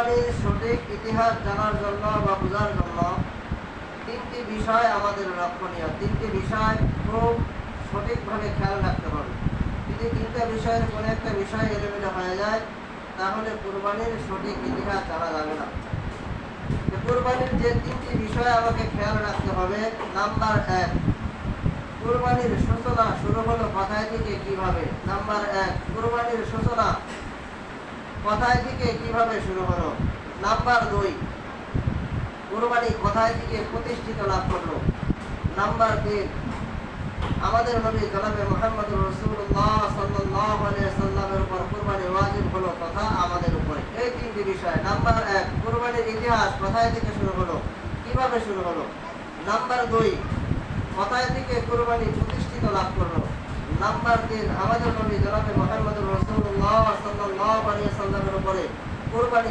কুরবানির সঠিক ইতিহাস জানার জন্য বা বোঝার জন্য তিনটি বিষয় আমাদের লক্ষণীয়। তিনটি বিষয় খুব সঠিকভাবে খেয়াল রাখতে হবে। যদি তিনটা বিষয়ের কোনো একটা বিষয় এলোমেলো হয়ে যায় তাহলে কুরবানির সঠিক ইতিহাস জানা যাবে না। কুরবানির যে তিনটি বিষয় আমাকে খেয়াল রাখতে হবে, নাম্বার 1, কুরবানির সূচনা শুরু হলো কোথায় থেকে কিভাবে। নাম্বার 1, কুরবানির সূচনা কোথায় থেকে কিভাবে শুরু হলো। নাম্বার 2, কুরবানি কোথায় থেকে প্রতিষ্ঠিত লাভ করলো। নাম্বার 3, আমাদের নবী জনাবে মুহাম্মদুর রাসূলুল্লাহ সাল্লাল্লাহু আলাইহি ওয়াসাল্লামের উপর কুরবানি ওয়াজিব হলো তথা আমাদের উপরে। এই তিনটি বিষয়। নাম্বার 1, কুরবানির ইতিহাস কোথায় থেকে শুরু হলো, কিভাবে শুরু হলো। নাম্বার 2, কোথায় থেকে কুরবানি প্রতিষ্ঠিত লাভ করলো। নাম্বার 3, আমাদের নবী জনাবে মুহাম্মদুর রাসূলুল্লাহ সাল্লাল্লাহু আলাইহি ওয়াসাল্লামের উপরে কুরবানি